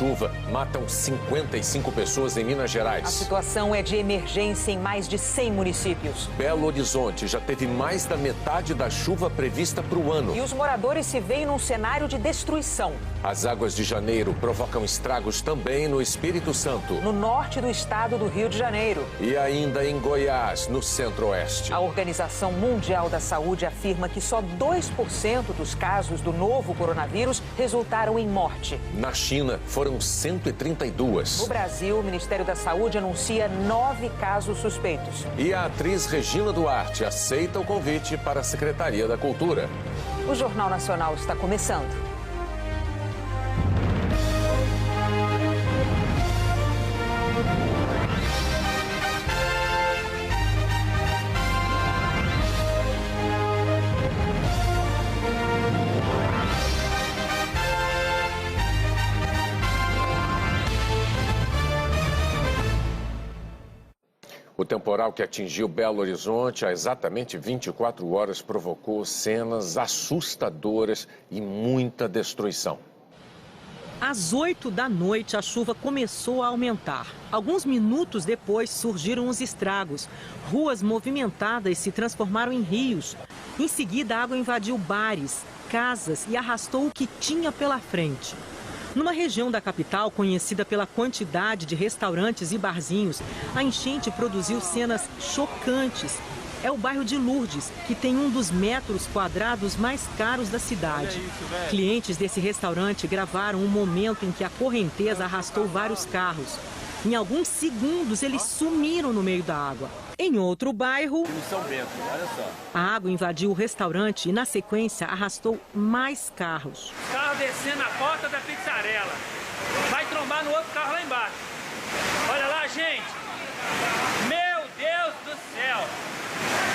chuva matam 55 pessoas em Minas Gerais. A situação é de emergência em mais de 100 municípios. Belo Horizonte já teve mais da metade da chuva prevista para o ano. E os moradores se veem num cenário de destruição. As águas de janeiro provocam estragos também no Espírito Santo. No norte do estado do Rio de Janeiro. E ainda em Goiás, no centro-oeste. A Organização Mundial da Saúde afirma que só 2% dos casos do novo coronavírus resultaram em morte. Na China, foram 132. No Brasil, o Ministério da Saúde anuncia 9 casos suspeitos. E a atriz Regina Duarte aceita o convite para a Secretaria da Cultura. O Jornal Nacional está começando. O temporal que atingiu Belo Horizonte há exatamente 24 horas provocou cenas assustadoras e muita destruição. Às 8 da noite, a chuva começou a aumentar. Alguns minutos depois, surgiram os estragos. Ruas movimentadas se transformaram em rios. Em seguida, a água invadiu bares, casas e arrastou o que tinha pela frente. Numa região da capital conhecida pela quantidade de restaurantes e barzinhos, a enchente produziu cenas chocantes. É o bairro de Lourdes, que tem um dos metros quadrados mais caros da cidade. Clientes desse restaurante gravaram um momento em que a correnteza arrastou vários carros. Em alguns segundos, eles sumiram no meio da água. Em outro bairro, a água invadiu o restaurante e, na sequência, arrastou mais carros. Carro descendo a porta da pizzarela. Vai trombar no outro carro lá embaixo. Olha lá, gente. Meu Deus do céu.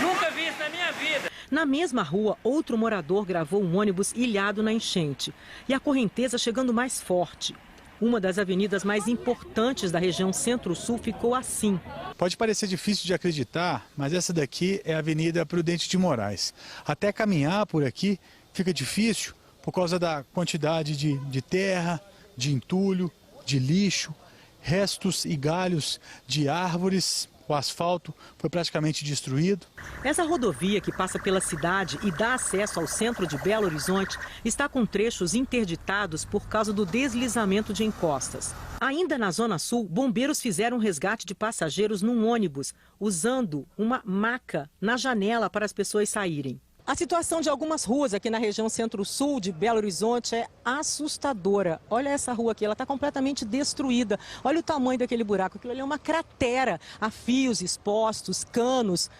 Nunca vi isso na minha vida. Na mesma rua, outro morador gravou um ônibus ilhado na enchente. E a correnteza chegando mais forte. Uma das avenidas mais importantes da região Centro-Sul ficou assim. Pode parecer difícil de acreditar, mas essa daqui é a Avenida Prudente de Moraes. Até caminhar por aqui fica difícil por causa da quantidade de terra, de entulho, de lixo, restos e galhos de árvores. O asfalto foi praticamente destruído. Essa rodovia que passa pela cidade e dá acesso ao centro de Belo Horizonte está com trechos interditados por causa do deslizamento de encostas. Ainda na Zona Sul, bombeiros fizeram um resgate de passageiros num ônibus, usando uma maca na janela para as pessoas saírem. A situação de algumas ruas aqui na região Centro-Sul de Belo Horizonte é assustadora. Olha essa rua aqui, ela está completamente destruída. Olha o tamanho daquele buraco, aquilo ali é uma cratera. Há fios expostos, canos.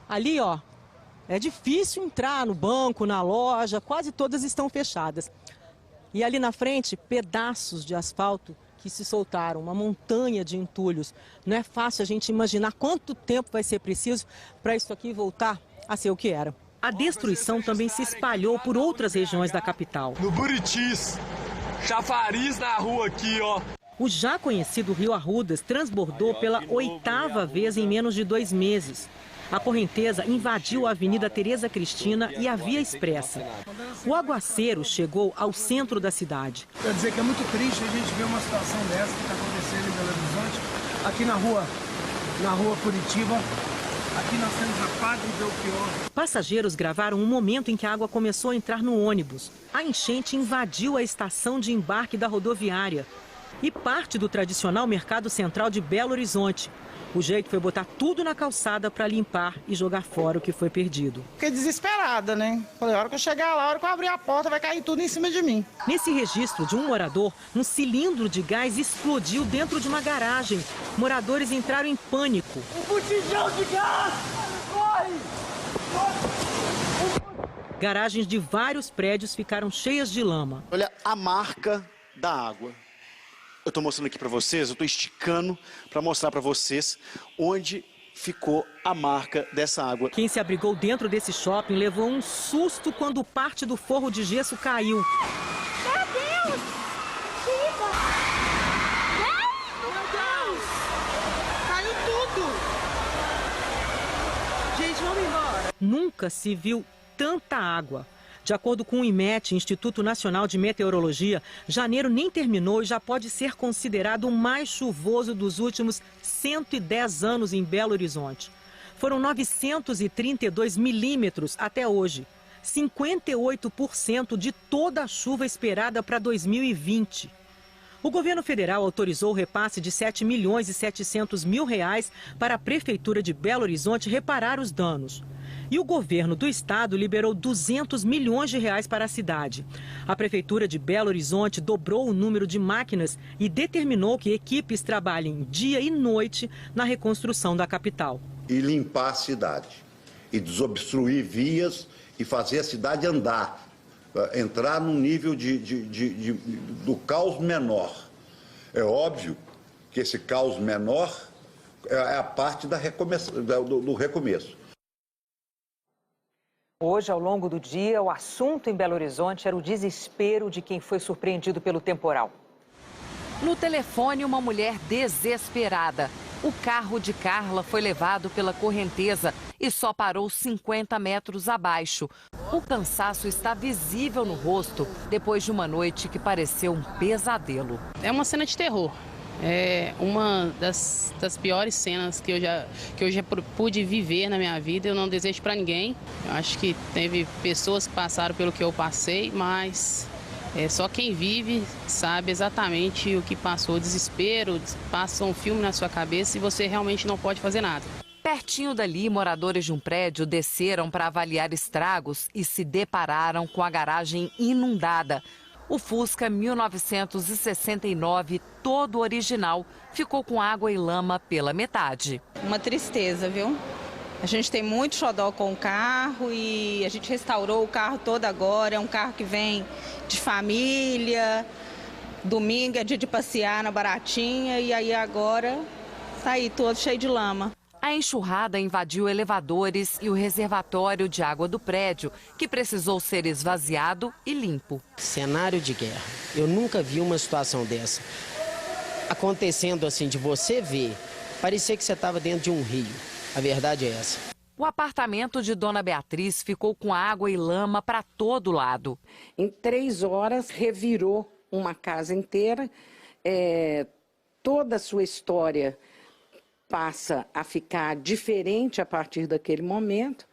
Ali, ó, é difícil entrar no banco, na loja, quase todas estão fechadas. E ali na frente, pedaços de asfalto que se soltaram, uma montanha de entulhos. Não é fácil a gente imaginar quanto tempo vai ser preciso para isso aqui voltar a ser o que era. A destruição também se espalhou por outras regiões da capital. No Buritis, chafariz na rua aqui, ó. O já conhecido Rio Arrudas transbordou pela 8ª vez em menos de 2 meses. A correnteza invadiu a Avenida Tereza Cristina e a Via Expressa. O aguaceiro chegou ao centro da cidade. Quer dizer que é muito triste a gente ver uma situação dessa que está acontecendo em Belo Horizonte, aqui na rua Curitiba. Aqui nós temos a Padre Belchior. Passageiros gravaram um momento em que a água começou a entrar no ônibus. A enchente invadiu a estação de embarque da rodoviária e parte do tradicional mercado central de Belo Horizonte. O jeito foi botar tudo na calçada para limpar e jogar fora o que foi perdido. Fiquei desesperada, né? Falei, a hora que eu chegar lá, a hora que eu abrir a porta, vai cair tudo em cima de mim. Nesse registro de um morador, um cilindro de gás explodiu dentro de uma garagem. Moradores entraram em pânico. Um botijão de gás! Corre! Garagens de vários prédios ficaram cheias de lama. Olha a marca da água. Eu estou mostrando aqui para vocês, eu estou esticando para mostrar para vocês onde ficou a marca dessa água. Quem se abrigou dentro desse shopping levou um susto quando parte do forro de gesso caiu. Meu Deus! Chica! Meu Deus! Caiu tudo! Gente, vamos embora. Nunca se viu tanta água. De acordo com o IMET, Instituto Nacional de Meteorologia, janeiro nem terminou e já pode ser considerado o mais chuvoso dos últimos 110 anos em Belo Horizonte. Foram 932 milímetros até hoje, 58% de toda a chuva esperada para 2020. O governo federal autorizou o repasse de R$ 7.700.000 para a Prefeitura de Belo Horizonte reparar os danos. E o governo do estado liberou R$ 200 milhões para a cidade. A Prefeitura de Belo Horizonte dobrou o número de máquinas e determinou que equipes trabalhem dia e noite na reconstrução da capital. E limpar a cidade, e desobstruir vias e fazer a cidade andar, entrar num nível do caos menor. É óbvio que esse caos menor é a parte do recomeço. Hoje, ao longo do dia, o assunto em Belo Horizonte era o desespero de quem foi surpreendido pelo temporal. No telefone, uma mulher desesperada. O carro de Carla foi levado pela correnteza e só parou 50 metros abaixo. O cansaço está visível no rosto depois de uma noite que pareceu um pesadelo. É uma cena de terror. É uma das piores cenas que eu já pude viver na minha vida. Eu não desejo para ninguém. Eu acho que teve pessoas que passaram pelo que eu passei, mas só quem vive sabe exatamente o que passou. O desespero, passa um filme na sua cabeça e você realmente não pode fazer nada. Pertinho dali, moradores de um prédio desceram para avaliar estragos e se depararam com a garagem inundada. O Fusca 1969, todo original, ficou com água e lama pela metade. Uma tristeza, viu? A gente tem muito xodó com o carro e a gente restaurou o carro todo agora. É um carro que vem de família, domingo é dia de passear na Baratinha e aí agora tá aí todo cheio de lama. A enxurrada invadiu elevadores e o reservatório de água do prédio, que precisou ser esvaziado e limpo. Cenário de guerra. Eu nunca vi uma situação dessa. Acontecendo assim, de você ver, parecia que você estava dentro de um rio. A verdade é essa. O apartamento de Dona Beatriz ficou com água e lama para todo lado. Em 3 horas, revirou uma casa inteira. Toda a sua história passa a ficar diferente a partir daquele momento.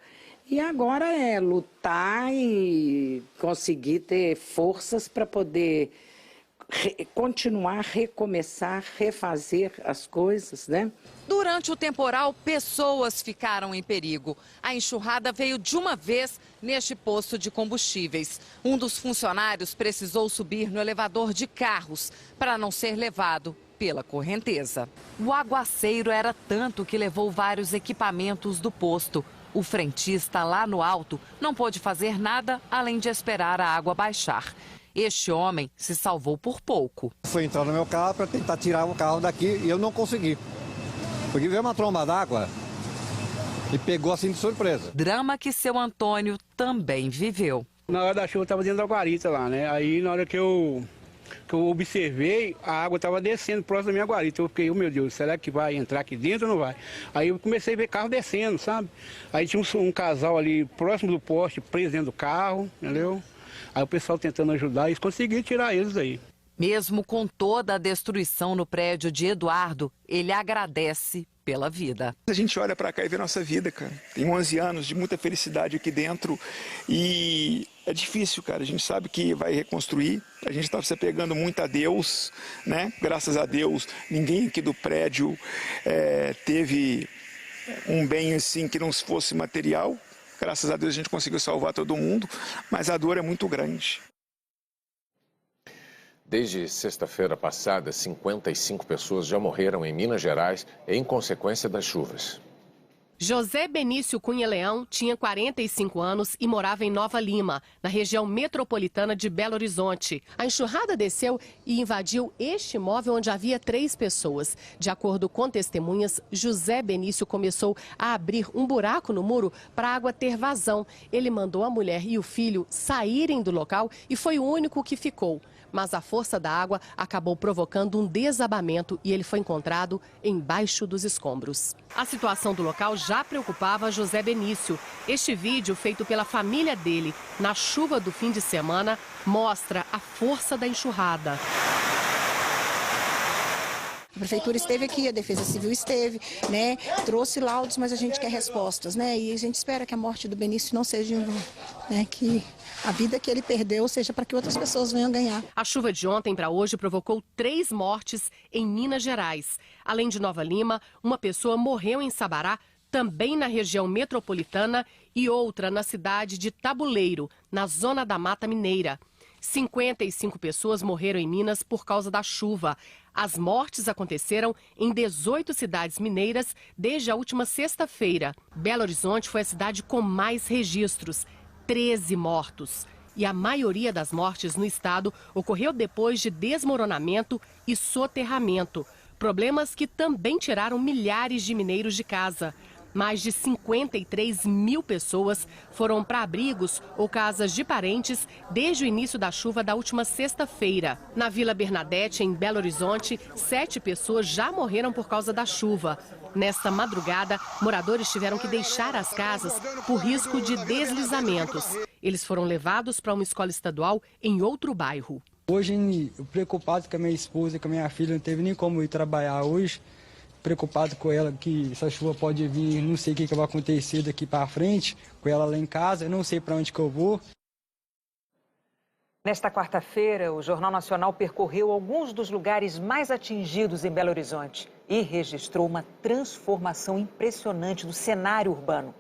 E agora é lutar e conseguir ter forças para poder continuar, recomeçar, refazer as coisas, né? Durante o temporal, pessoas ficaram em perigo. A enxurrada veio de uma vez neste posto de combustíveis. Um dos funcionários precisou subir no elevador de carros para não ser levado pela correnteza. O aguaceiro era tanto que levou vários equipamentos do posto. O frentista lá no alto não pôde fazer nada além de esperar a água baixar. Este homem se salvou por pouco. Fui entrar no meu carro para tentar tirar o carro daqui e eu não consegui. Porque veio uma tromba d'água e pegou assim de surpresa. Drama que seu Antônio também viveu. Na hora da chuva eu estava dentro da guarita lá, né? Aí na hora que eu observei, a água estava descendo próximo da minha guarita. Eu fiquei, meu Deus, será que vai entrar aqui dentro ou não vai? Aí eu comecei a ver carro descendo, sabe? Aí tinha um casal ali próximo do poste, preso dentro do carro, entendeu? Aí o pessoal tentando ajudar e conseguiu tirar eles aí. Mesmo com toda a destruição no prédio de Eduardo, ele agradece pela vida. A gente olha para cá e vê nossa vida, cara. Tem 11 anos de muita felicidade aqui dentro e é difícil, cara. A gente sabe que vai reconstruir. A gente está se apegando muito a Deus, né? Graças a Deus, ninguém aqui do prédio teve um bem assim que não fosse material. Graças a Deus a gente conseguiu salvar todo mundo, mas a dor é muito grande. Desde sexta-feira passada, 55 pessoas já morreram em Minas Gerais em consequência das chuvas. José Benício Cunha Leão tinha 45 anos e morava em Nova Lima, na região metropolitana de Belo Horizonte. A enxurrada desceu e invadiu este imóvel onde havia 3 pessoas. De acordo com testemunhas, José Benício começou a abrir um buraco no muro para a água ter vazão. Ele mandou a mulher e o filho saírem do local e foi o único que ficou. mas a força da água acabou provocando um desabamento e ele foi encontrado embaixo dos escombros. A situação do local já preocupava José Benício. Este vídeo, feito pela família dele na chuva do fim de semana, mostra a força da enxurrada. A prefeitura esteve aqui, a Defesa Civil esteve, né? Trouxe laudos, mas a gente quer respostas, né? E a gente espera que a morte do Benício não seja em vão, né? Que a vida que ele perdeu seja para que outras pessoas venham ganhar. A chuva de ontem para hoje provocou 3 mortes em Minas Gerais. Além de Nova Lima, uma pessoa morreu em Sabará, também na região metropolitana, e outra na cidade de Tabuleiro, na zona da Mata Mineira. 55 pessoas morreram em Minas por causa da chuva. As mortes aconteceram em 18 cidades mineiras desde a última sexta-feira. Belo Horizonte foi a cidade com mais registros, 13 mortos. E a maioria das mortes no estado ocorreu depois de desmoronamento e soterramento. Problemas que também tiraram milhares de mineiros de casa. Mais de 53 mil pessoas foram para abrigos ou casas de parentes desde o início da chuva da última sexta-feira. Na Vila Bernadette, em Belo Horizonte, 7 pessoas já morreram por causa da chuva. Nesta madrugada, moradores tiveram que deixar as casas por risco de deslizamentos. Eles foram levados para uma escola estadual em outro bairro. Hoje, eu preocupado com a minha esposa e com a minha filha, não teve nem como ir trabalhar hoje. Preocupado com ela, que essa chuva pode vir, não sei o que vai acontecer daqui para frente, com ela lá em casa, eu não sei para onde que eu vou. Nesta quarta-feira, o Jornal Nacional percorreu alguns dos lugares mais atingidos em Belo Horizonte e registrou uma transformação impressionante do cenário urbano.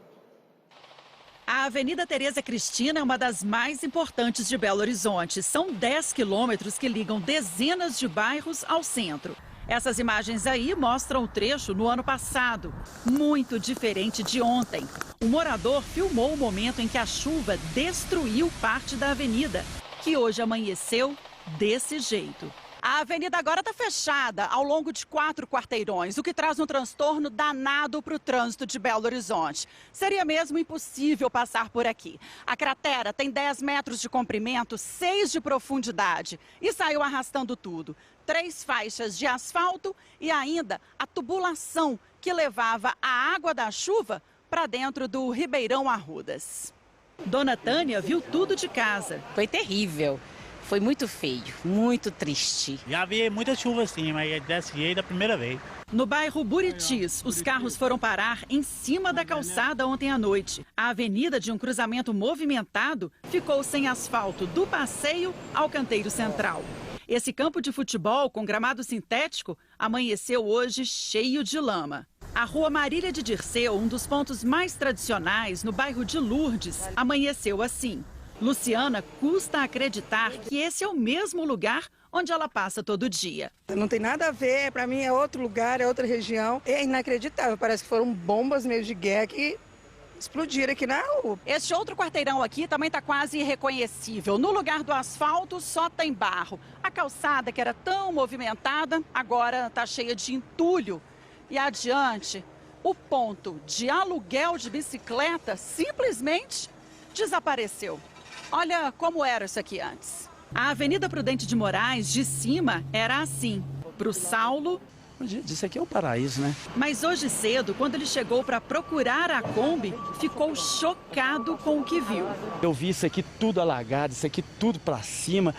A Avenida Tereza Cristina é uma das mais importantes de Belo Horizonte. São 10 quilômetros que ligam dezenas de bairros ao centro. Essas imagens aí mostram o trecho no ano passado, muito diferente de ontem. O morador filmou o momento em que a chuva destruiu parte da avenida, que hoje amanheceu desse jeito. A avenida agora está fechada ao longo de 4 quarteirões, o que traz um transtorno danado para o trânsito de Belo Horizonte. Seria mesmo impossível passar por aqui. A cratera tem 10 metros de comprimento, 6 de profundidade e saiu arrastando tudo. 3 faixas de asfalto e ainda a tubulação que levava a água da chuva para dentro do Ribeirão Arrudas. Dona Tânia viu tudo de casa. Foi terrível. Foi muito feio, muito triste. Já vi muita chuva assim, mas desse jeito é a primeira vez. No bairro Buritis, os carros foram parar em cima da calçada ontem à noite. A avenida de um cruzamento movimentado ficou sem asfalto do passeio ao canteiro central. Esse campo de futebol com gramado sintético amanheceu hoje cheio de lama. A Rua Marília de Dirceu, um dos pontos mais tradicionais no bairro de Lourdes, amanheceu assim. Luciana custa acreditar que esse é o mesmo lugar onde ela passa todo dia. Não tem nada a ver, para mim é outro lugar, é outra região. É inacreditável, parece que foram bombas mesmo de guerra que explodiram aqui na rua. Este outro quarteirão aqui também está quase irreconhecível. No lugar do asfalto só tem barro. A calçada, que era tão movimentada, agora está cheia de entulho. E adiante, o ponto de aluguel de bicicleta simplesmente desapareceu. Olha como era isso aqui antes. A Avenida Prudente de Moraes, de cima, era assim. Para o Saulo... Isso aqui é um paraíso, né? Mas hoje cedo, quando ele chegou para procurar a Kombi, ficou chocado com o que viu. Eu vi isso aqui tudo alagado, isso aqui tudo para cima,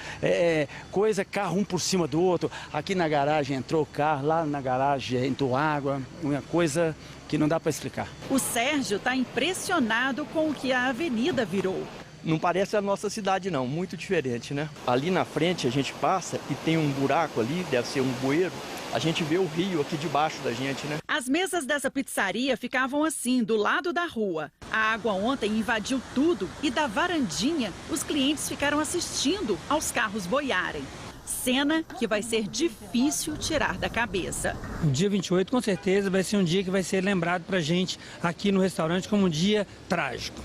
carro um por cima do outro. Aqui na garagem entrou carro, lá na garagem entrou água, uma coisa que não dá para explicar. O Sérgio está impressionado com o que a avenida virou. Não parece a nossa cidade não, muito diferente, né? Ali na frente a gente passa e tem um buraco ali, deve ser um bueiro. A gente vê o rio aqui debaixo da gente, né? As mesas dessa pizzaria ficavam assim, do lado da rua. A água ontem invadiu tudo e da varandinha os clientes ficaram assistindo aos carros boiarem. Cena que vai ser difícil tirar da cabeça. O dia 28 com certeza vai ser um dia que vai ser lembrado pra gente aqui no restaurante como um dia trágico.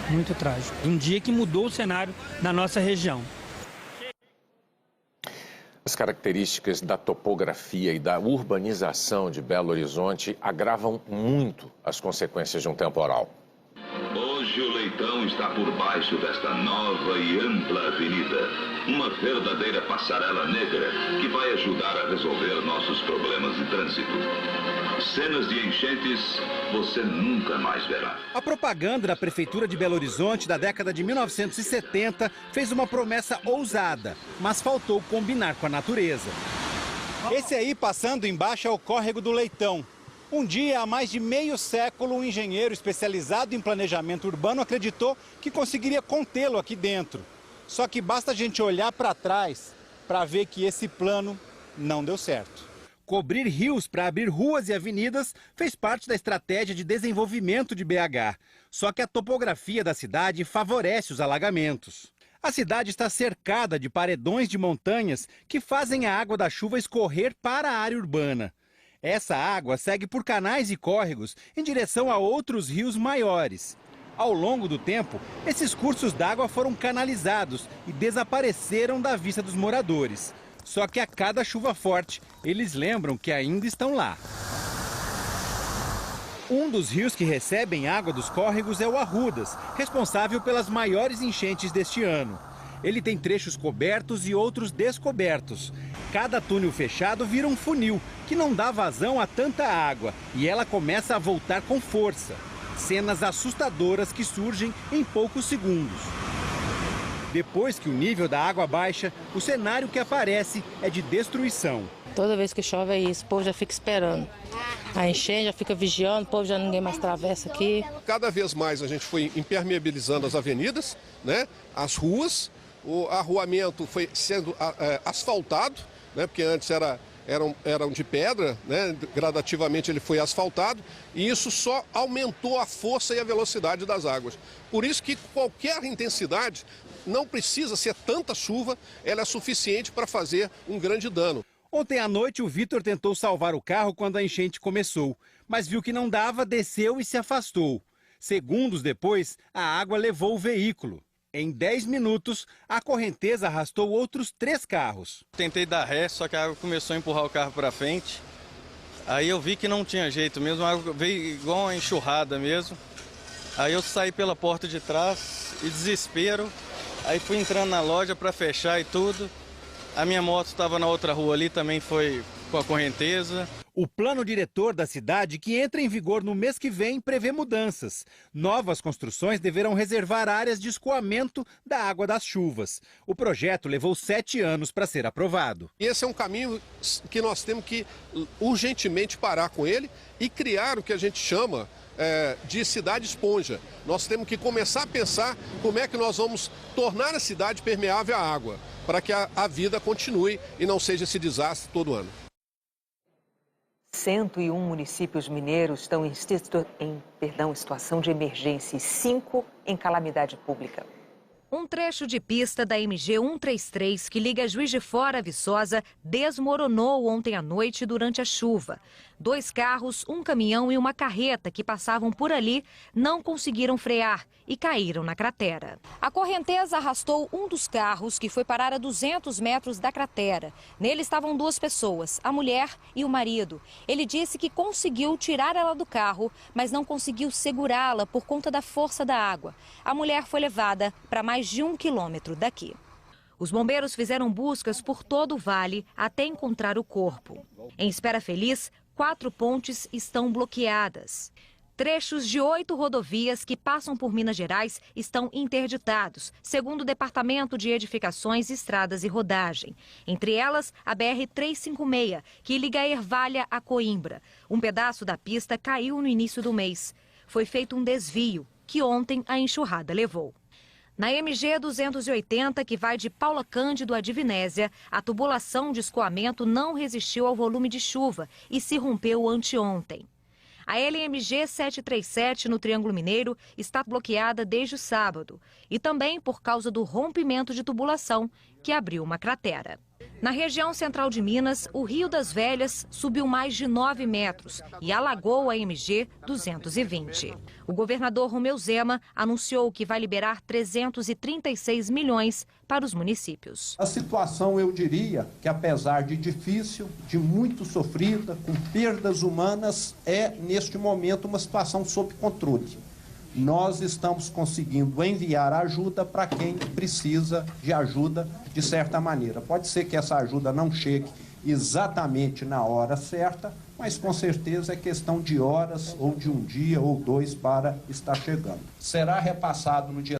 Muito trágico. Um dia que mudou o cenário da nossa região. As características da topografia e da urbanização de Belo Horizonte agravam muito as consequências de um temporal. Hoje o leitor Leitão está por baixo desta nova e ampla avenida. Uma verdadeira passarela negra que vai ajudar a resolver nossos problemas de trânsito. Cenas de enchentes você nunca mais verá. A propaganda da Prefeitura de Belo Horizonte da década de 1970 fez uma promessa ousada, mas faltou combinar com a natureza. Esse aí passando embaixo é o córrego do Leitão. Um dia, há mais de meio século, um engenheiro especializado em planejamento urbano acreditou que conseguiria contê-lo aqui dentro. Só que basta a gente olhar para trás para ver que esse plano não deu certo. Cobrir rios para abrir ruas e avenidas fez parte da estratégia de desenvolvimento de BH. Só que a topografia da cidade favorece os alagamentos. A cidade está cercada de paredões de montanhas que fazem a água da chuva escorrer para a área urbana. Essa água segue por canais e córregos em direção a outros rios maiores. Ao longo do tempo, esses cursos d'água foram canalizados e desapareceram da vista dos moradores. Só que a cada chuva forte, eles lembram que ainda estão lá. Um dos rios que recebem água dos córregos é o Arrudas, responsável pelas maiores enchentes deste ano. Ele tem trechos cobertos e outros descobertos. Cada túnel fechado vira um funil, que não dá vazão a tanta água, e ela começa a voltar com força. Cenas assustadoras que surgem em poucos segundos. Depois que o nível da água baixa, o cenário que aparece é de destruição. Toda vez que chove é isso, o povo já fica esperando. A enchente já fica vigiando, o povo já ninguém mais atravessa aqui. Cada vez mais a gente foi impermeabilizando as avenidas, né, as ruas. O arruamento foi sendo asfaltado, né, porque antes eram de pedra, né, gradativamente ele foi asfaltado, e isso só aumentou a força e a velocidade das águas. Por isso que qualquer intensidade, não precisa ser tanta chuva, ela é suficiente para fazer um grande dano. Ontem à noite, o Vitor tentou salvar o carro quando a enchente começou, mas viu que não dava, desceu e se afastou. Segundos depois, a água levou o veículo. Em 10 minutos, a correnteza arrastou outros 3 carros. Tentei dar ré, só que a água começou a empurrar o carro para frente. Aí eu vi que não tinha jeito mesmo, a água veio igual uma enxurrada mesmo. Aí eu saí pela porta de trás e desespero. Aí fui entrando na loja para fechar e tudo. A minha moto estava na outra rua ali, também foi com a correnteza. O plano diretor da cidade, que entra em vigor no mês que vem, prevê mudanças. Novas construções deverão reservar áreas de escoamento da água das chuvas. O projeto levou 7 anos para ser aprovado. Esse é um caminho que nós temos que urgentemente parar com ele e criar o que a gente chama de cidade esponja. Nós temos que começar a pensar como é que nós vamos tornar a cidade permeável à água, para que a vida continue e não seja esse desastre todo ano. 101 municípios mineiros estão em situação de emergência e 5 em calamidade pública. Um trecho de pista da MG 133, que liga Juiz de Fora a Viçosa, desmoronou ontem à noite durante a chuva. 2 carros, um caminhão e uma carreta que passavam por ali não conseguiram frear e caíram na cratera. A correnteza arrastou um dos carros, que foi parar a 200 metros da cratera. Nele estavam 2 pessoas, a mulher e o marido. Ele disse que conseguiu tirar ela do carro, mas não conseguiu segurá-la por conta da força da água. A mulher foi levada para mais de 1 quilômetro daqui. Os bombeiros fizeram buscas por todo o vale até encontrar o corpo. Em Espera Feliz, 4 pontes estão bloqueadas. Trechos de 8 rodovias que passam por Minas Gerais estão interditados, segundo o Departamento de Edificações, Estradas e Rodagem. Entre elas, a BR-356, que liga Ervalha a Coimbra. Um pedaço da pista caiu no início do mês. Foi feito um desvio, que ontem a enxurrada levou. Na MG 280, que vai de Paula Cândido a Divinésia, a tubulação de escoamento não resistiu ao volume de chuva e se rompeu anteontem. A LMG 737 no Triângulo Mineiro está bloqueada desde o sábado e também por causa do rompimento de tubulação que abriu uma cratera. Na região central de Minas, o Rio das Velhas subiu mais de 9 metros e alagou a MG 220. O governador Romeu Zema anunciou que vai liberar 336 milhões para os municípios. A situação, eu diria, que apesar de difícil, de muito sofrida, com perdas humanas, é neste momento uma situação sob controle. nós estamos conseguindo enviar ajuda para quem precisa de ajuda de certa maneira. Pode ser que essa ajuda não chegue exatamente na hora certa, mas com certeza é questão de horas ou de um dia ou dois para estar chegando. Será repassado no dia